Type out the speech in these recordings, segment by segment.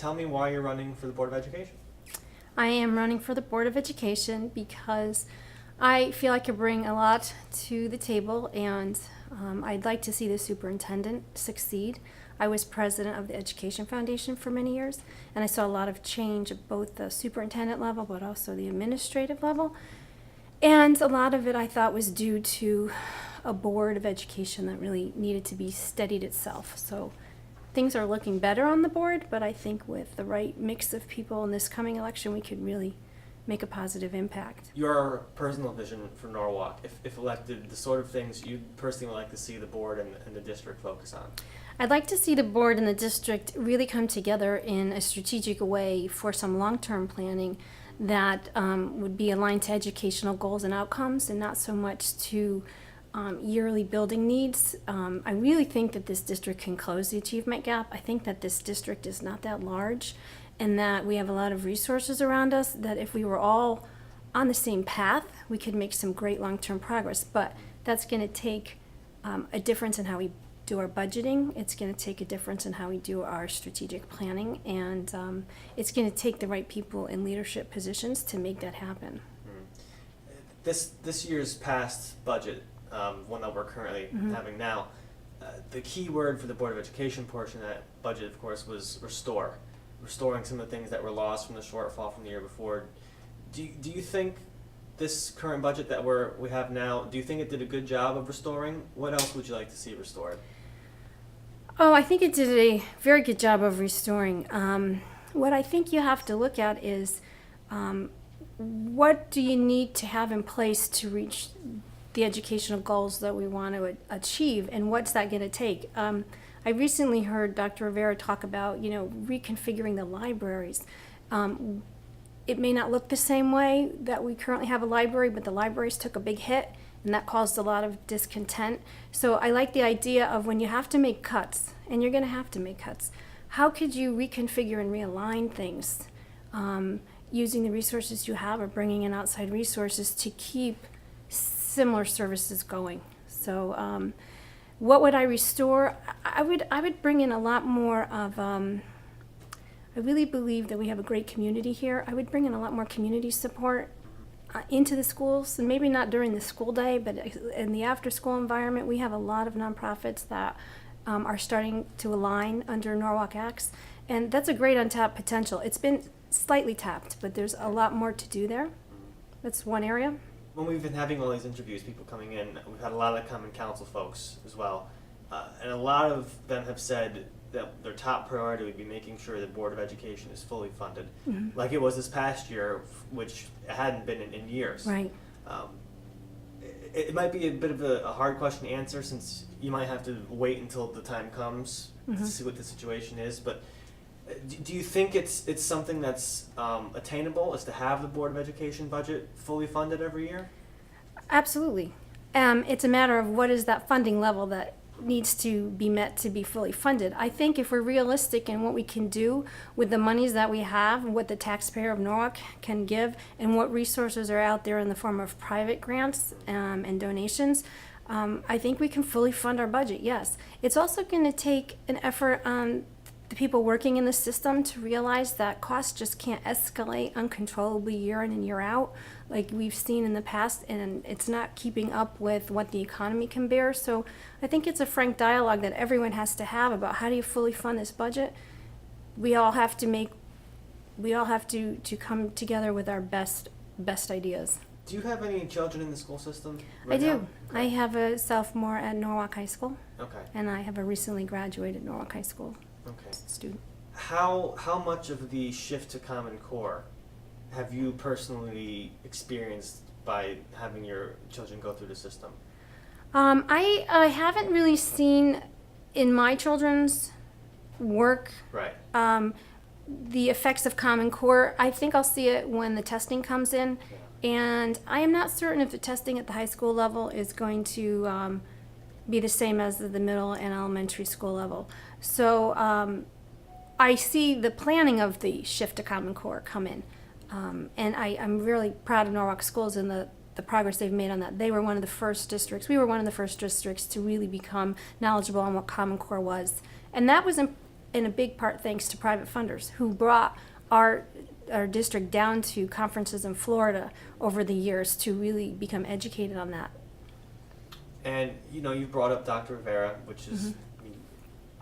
tell me why you're running for the Board of Education. I am running for the Board of Education because I feel I can bring a lot to the table, and I'd like to see the superintendent succeed. I was president of the Education Foundation for many years, and I saw a lot of change at both the superintendent level but also the administrative level. And a lot of it I thought was due to a Board of Education that really needed to be steadied itself. So things are looking better on the board, but I think with the right mix of people in this coming election, we could really make a positive impact. Your personal vision for Norwalk, if elected, the sort of things you'd personally like to see the board and the district focus on? I'd like to see the board and the district really come together in a strategic way for some long-term planning that would be aligned to educational goals and outcomes, and not so much to yearly building needs. I really think that this district can close the achievement gap. I think that this district is not that large, and that we have a lot of resources around us, that if we were all on the same path, we could make some great long-term progress. But that's going to take a difference in how we do our budgeting. It's going to take a difference in how we do our strategic planning, and it's going to take the right people in leadership positions to make that happen. This year's past budget, one that we're currently having now, the key word for the Board of Education portion of that budget, of course, was restore. Restoring some of the things that were lost from the shortfall from the year before. Do you think this current budget that we have now, do you think it did a good job of restoring? What else would you like to see restored? Oh, I think it did a very good job of restoring. What I think you have to look at is what do you need to have in place to reach the educational goals that we want to achieve, and what's that going to take? I recently heard Dr. Rivera talk about, reconfiguring the libraries. It may not look the same way that we currently have a library, but the libraries took a big hit, and that caused a lot of discontent. So I like the idea of when you have to make cuts, and you're going to have to make cuts, how could you reconfigure and realign things using the resources you have or bringing in outside resources to keep similar services going? So what would I restore? I would bring in a lot more of, I really believe that we have a great community here. I would bring in a lot more community support into the schools, and maybe not during the school day, but in the after-school environment. We have a lot of nonprofits that are starting to align under Norwalk Acts, and that's a great untapped potential. It's been slightly tapped, but there's a lot more to do there. That's one area. When we've been having all these interviews, people coming in, we've had a lot of common council folks as well, and a lot of them have said that their top priority would be making sure the Board of Education is fully funded, like it was this past year, which it hadn't been in years. Right. It might be a bit of a hard question to answer, since you might have to wait until the time comes to see what the situation is, but do you think it's something that's attainable, is to have the Board of Education budget fully funded every year? Absolutely. It's a matter of what is that funding level that needs to be met to be fully funded. I think if we're realistic in what we can do with the monies that we have, what the taxpayer of Norwalk can give, and what resources are out there in the form of private grants and donations, I think we can fully fund our budget, yes. It's also going to take an effort on the people working in the system to realize that costs just can't escalate uncontrollably year in and year out like we've seen in the past, and it's not keeping up with what the economy can bear. So I think it's a frank dialogue that everyone has to have about how do you fully fund this budget. We all have to come together with our best ideas. Do you have any children in the school system I do. now? Okay. I have a sophomore at Norwalk High School. Okay. And I have a recently graduated Norwalk High School Okay. student. How much of the shift to Common Core have you personally experienced by having your children go through the system? I haven't really seen in my children's work Right. the effects of Common Core. I think I'll see it when the testing comes in, and I am not certain if the testing at the high school level is going to be the same as the middle and elementary school level. So I see the planning of the shift to Common Core come in. And I'm really proud of Norwalk Schools and the progress they've made on that. They were one of the first districts, we were one of the first districts to really become knowledgeable on what Common Core was. And that was in a big part thanks to private funders who brought our district down to conferences in Florida over the years to really become educated on that. And you brought up Dr. Rivera, which is, I mean,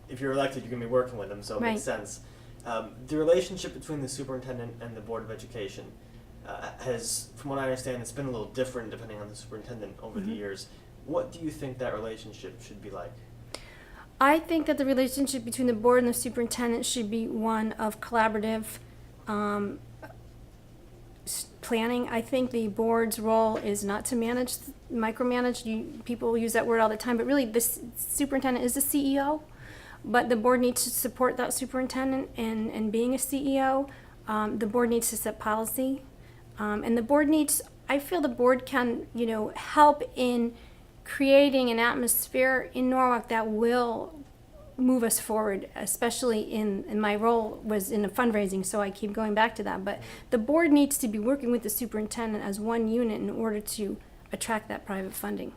if you're elected, you're going to be working with him, so it makes sense. The relationship between the superintendent and the Board of Education has, from what I understand, it's been a little different depending on the superintendent over the years. What do you think that relationship should be like? I think that the relationship between the board and the superintendent should be one of collaborative planning. I think the board's role is not to micromanage. People use that word all the time, but really the superintendent is the CEO. But the board needs to support that superintendent in being a CEO. The board needs to set policy. And the board needs, I feel the board can, help in creating an atmosphere in Norwalk that will move us forward, especially in my role was in the fundraising, so I keep going back to that. But the board needs to be working with the superintendent as one unit in order to attract that private funding.